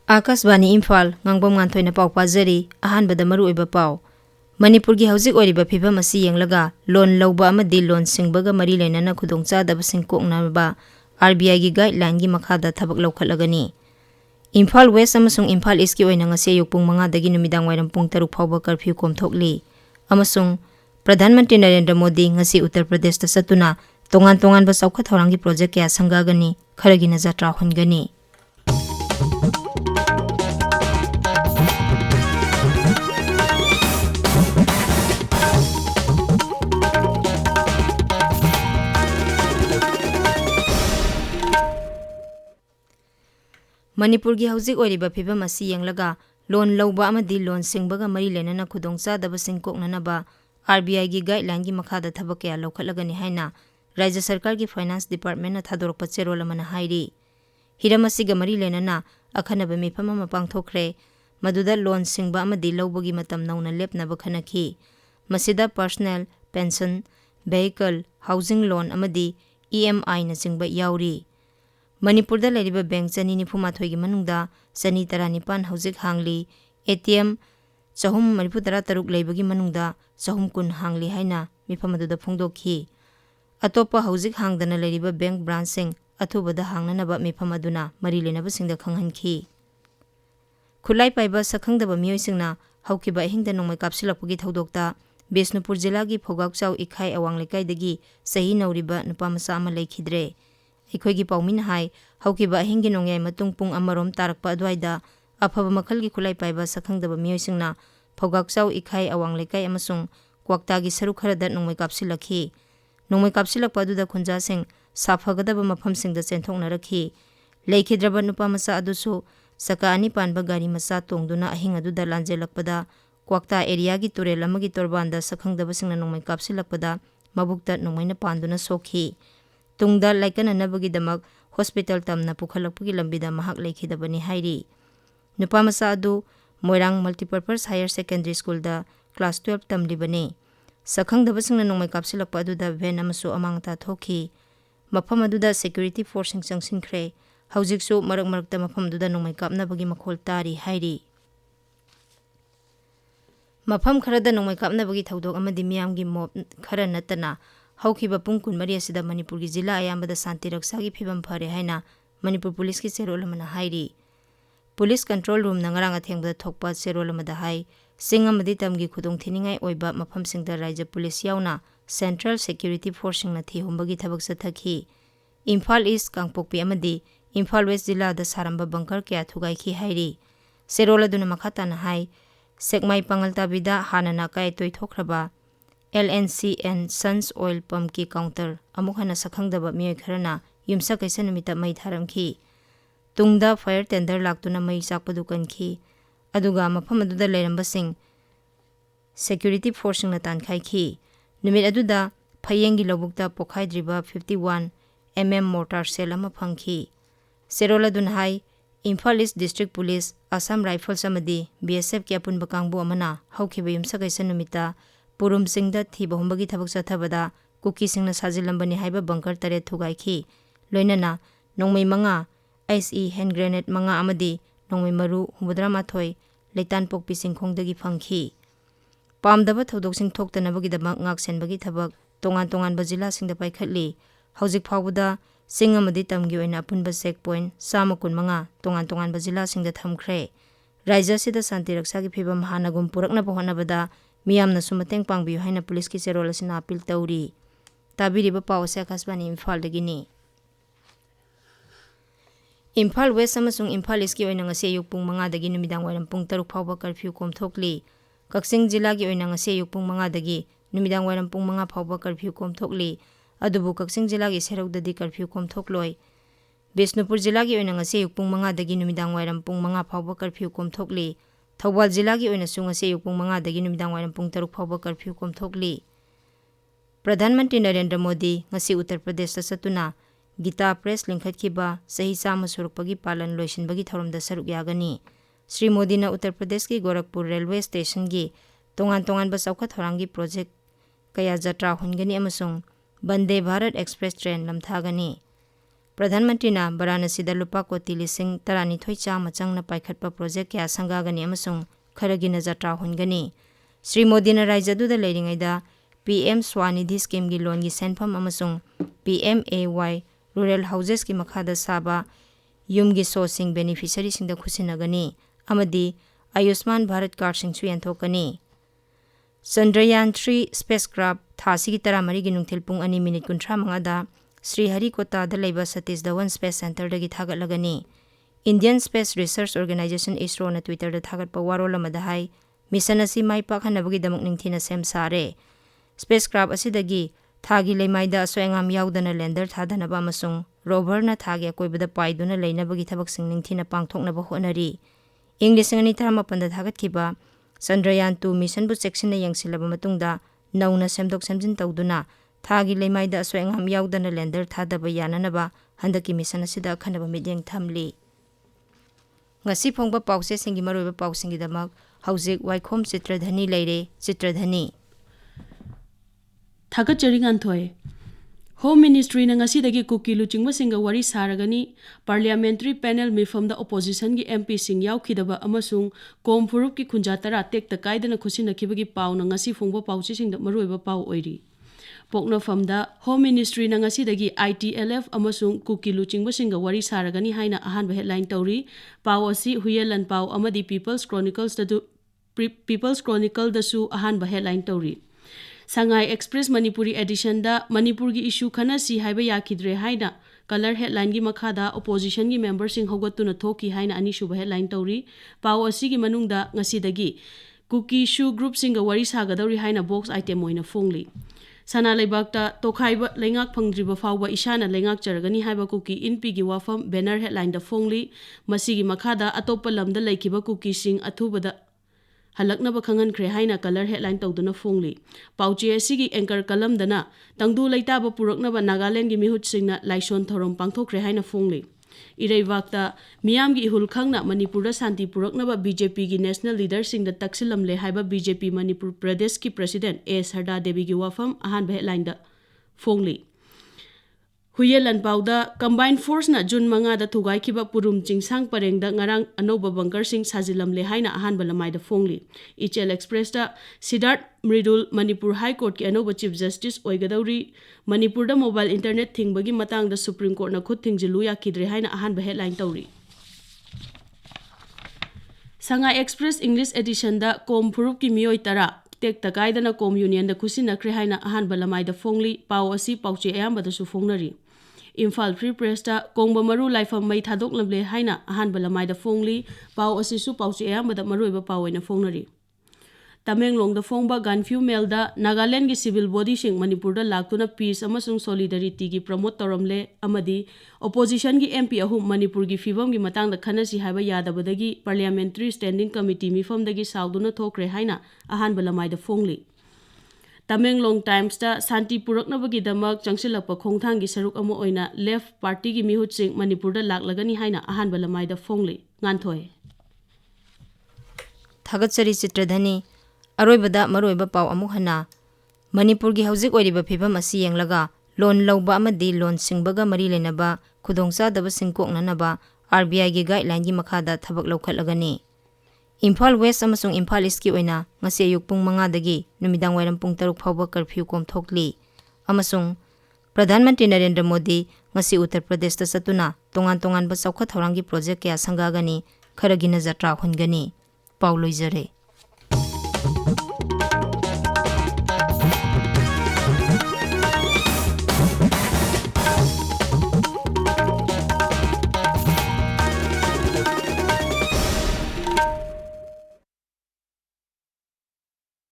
Akasbani Imphal Ngangbom Nganthoi na pau pajari ahanbada maru oiba pau Manipur gi hauzik oiriba phibam asi yenglaga loan lawba amadi loan singbaga mari lainana khudongchadaba singkoknaba RBI gi guideline gi makhada thabak lawkhatlagani Imphal West amasung Imphal East gi oina ngase yokpung 5 dagi numidang wairam pung 3 phawba curfew komthokli amasung Pradhan Mantri Narendra Modi ngasi Uttar Pradesh ta satuna tongan ba saukha thorangi project kya sangagani kharagi na jatra hongani Manipur gi hauzik oiriba phibam asi yenglaga loan lawba amadi loan singbaga mari lenana khudongchadaba singkoknanaba RBI gi guideline gi makhada thabak kya lawkhatlagani haina Rajya Sarkar gi Finance Department na thadorpa cherol amana hairi hiramasi ga mari lenana akhanaba mifam ama pangthokre maduda loan singba amadi lawbagi matam nauna lepnaba khanaki masida personal pension vehicle housing loan amadi EMI na singba yauri Manipur da leriba bank chani nifumathoi gi manungda chani taranipan hauzik hangli ATM chahum mariputara taruk leibagi manungda chahum kun hangli haina mifamadu da phongdokhi atopa hauzik hangdana leriba bank branch sing athubada hangnanaba mifamaduna mari lenaba singda khanghanki khulai paiba sakhangdaba miyoi singna haukiba hingda nongmai kapsilakpagi thodokta Bisnupur jila gi phogakchau ikhai awang lekai dagi sahi nauriba nupa masa ama leikhidre Ikhoigi paumin hai haukiba hingi nongyai matung pung amarom tarakpa adwaida afaba makhalgi khulai paiba sakhangdaba miyoisingna phogakchau ikhai awang lekai amasung kwaktagi saru kharada nongmai kapsilakhi nongmai kapsilakpa aduda khunjasing safagadaba maphamsingda chenthoknarakhi leikidraba nupa masa adusu saka ani panba gari masa tongduna ahing aduda lanjelakpada kwakta area gi turel amagi torbanda sakhangdaba singna nongmai kapsilakpada mabukta nongmaina panduna sokhi Tungda laikana nabagi damak hospital tamna pukhalakpagi lambida mahak leikhidabani hairi nupa masa adu Moirang Multipurpose Higher Secondary School da class 12 tamlibani sakhangdaba singna nongmai kapsilakpa aduda van amasu amangta thoki mafam aduda security force changsinkhre haujiksu marak mafam aduda nongmai kapnabagi makhol tari hairi mafam kharada nongmai kapnabagi thodok amadi miyamgi mob khara natana Haukiba pungkun mari asida Manipur gi jila ayambada santi raksagi phibam phare haina Manipur police ki serol amana hairi police control room na ngaranga thengbada thokpa serol amada hai singamadi tamgi khudong thiningai oiba mafam singda Rajya police yauna central security force singna thi humbagi thabak sathakhi Imphal East Kangpokpi amadi Imphal West jila da saramba bunker kya thugai khi hairi serol aduna makhata na hai sekmai pangalta bida hanana kai toi thokraba LNC and Sons Oil Pump ki counter amuk hana sakhangdaba miyoi kharana yumsa kaisa numita mai tharamki tungda fire tender laktuna mai chakpadu kanki aduga mafam aduda leiramba sing security force na tankhai khi numit aduda phayengi lobukta pokhaidriba 51 mm mortar cell ama phangki serola dun hai Imphal East District Police Assam Rifles amadi BSF ki apunba kangbu amana haukiba yumsa kaisa numita Purum singda thiba humbagi thabak sathabada kuki singna sajilambani haiba bunker tare thugai khi loinana nongmai manga ICE hand grenade manga amadi nongmai maru humudra mathoi leitan pokpi singkhongdagi phangki pamdaba thodok sing thoktanabagi damak ngak senbagi thabak tongan bajila singda paikhatli haujik phawbuda sing amadi tamgi oina apunba checkpoint samakun manga tongan bajila singda thamkhre Rajya sida santi raksagi phibam hanagum purakna bohanabada miyamna sumateng pangbiyu haina police ki serol asina appeal tauri tabiriba pawse akasbani Imphal dagini Imphal West amasung Imphal East ki oina ngase yukpung 5 dagi numidang wairam pung 3 phawba curfew komthokli Kaksing jila gi oina ngase yukpung 5 dagi numidang wairam pung 5 phawba curfew komthokli adubu Kaksing jila gi serokdadi curfew komthokloi Bisnupur jila gi oina ngase yukpung 5 dagi numidang wairam pung 5 phawba curfew komthokli Thawbal jila gi oina sunga se yukpung 5 dagi numidang wairam pung 3 phawba curfew komthokli Pradhan Mantri Narendra Modi ngasi Uttar Pradesh ta satuna Gita Press lingkhatkiba sahi sama surukpagi palan loisinbagi thoramda saruk yagani Sri Modi na Uttar Pradesh ki Gorakhpur Railway Station gi tongan ba saukha thorangi project kaya jatra hungani amasung Bande Bharat Express train lamthagani Pradhan Mantrina Varanasida lupa koti lising taranithoi chama changna paikhatpa project kya sangagani amasung kharagi nazatra hungani. Sri Modi na raijadu da leiringaida PM Swanidhi scheme gi loan gi senpham amasung PMAY rural houses ki makhada saba yum gi so sing beneficiary sing da khusinagani amadi Ayushman Bharat card sing su yanthokani. Chandrayaan 3 spacecraft thasi ki tara mari gi nungthil pung ani minute kunthra mangada Sriharikota da leiba Satish Dhawan Space Center da gi thagat lagani. Indian Space Research Organization ISRO na Twitter da thagat pa warol amada hai mission asi mai pakhanabagi damak ningthina sem sare. Spacecraft asidagi thagi leimaida asoengam yaudana lander thadhanaba amasung rover na thagi akoibada paiduna leinabagi thabak sing ningthina pangthoknaba honari. English ngani tharama panda thagat kiba Chandrayaan 2 mission bu section na yangsilaba matungda nauna semdok semjin tawduna thagi leimaida asoengam yaudana lander thadaba yananaba handaki mission asida khanaba midyang thamli. Ngasi phongba pause singi maroiba pausingi damak haujik waikhom Chitradhani leire. Chitradhani Thagat Jari Nganthoi Home Ministry na ngasi dagi kuki luchingba singa wari saragani parliamentary panel mifam da opposition gi MP sing yaukidaba amasung kom phurup ki khunjatara tekta kaidana khusina khibagi pau na ngasi phongba pauchi sing da maroiba pau oiri. Pokna famda Home Ministry na ngasi dagi ITLF amasung kuki luchingba singa wari saragani haina ahan ba headline tawri pau asi huyelan pau amadi People's Chronicle da su ahan ba headline tawri. Sangai Express Manipuri edition da Manipur gi issue khana si haiba yakidre haina color headline gi makhada opposition gi member sing hogatuna thoki haina ani shuba headline tawri pau asi gi manungda ngasi dagi kuki issue group singa wari sagadawri haina box item oina fongli. Sana leibakta tokhaiba lengak phangdriba fawba ishana lengak charagani haiba kuki inpi gi wafam banner headline da fongli masigi makhada atopa lamda laikiba kuki sing athubada halaknaba khangan khre haina color headline tawduna fongli. Pauchi asigi anchor kalam dana tangdu leitaba puraknaba Nagaland gi mihut singna laison thorom pangthokre haina fongli. Ireivakta miyam gi ihul khangna Manipur da santi puraknaba BJP gi national leader sing da taksilamle haiba BJP Manipur Pradesh ki president A Sarda Devi gi wafam ahan headline da fongli. Huyelan pauda combined force na June manga da thugai kiba purum chingsang pareng da ngarang anoba bunker sing sajilamle haina ahan balamai da fongli. HL Express da Siddharth Mridul Manipur High Court ki anoba Chief Justice oigadawri Manipur da mobile internet thingbagi matang da Supreme Court na khut thingjilu yakidre haina ahan headline tawri. Sangai Express English edition da kom phurup ki miyoi tara tek takaidana kom union da khusina kre haina ahan balamai da fongli pau asi pauche ayamba da su fongnari. Imphal Free Press da kongba maru laifam mai thadok lamle haina ahan balamai da fongli pau asi su pauche ayamba da maruiba pau oina fongnari. Tamenglong da fongba Ganfew Mail da Nagaland gi civil body sing Manipur da laktuna peace amasung solidarity gi promote toramle amadi opposition gi MP ahum Manipur gi fibam gi matang da khanasi haiba yadabadagi parliamentary standing committee mifam dagi sauduna thokre haina ahan balamai da fongli. Tamenglong Times da santi puraknabagi damak changsilakpa khongthang gi saruk amo oina left party gi mihut sing Manipur da laklagani haina ahan balamai da fongli. Nganthoi Thagatsari Chitradhani Aroibada maroiba pau amuk hana Manipur gi haujik oiriba phibam asi yenglaga loan lauba amadi loan singbaga mari lenaba khudongsa daba singkoknanaba RBI gi guideline gi makhada thabak laukhatlagani. Imphal West amasung Imphal East ki oina ngasi ayuk pung 5 dagi numidang wairam pung 3 phawba curfew komthokli amasung Pradhan Mantri Narendra Modi ngasi Uttar Pradesh ta satuna tongan ba saukha thorangi project kya sangagani kharagi nazatra hungani Pauloizare.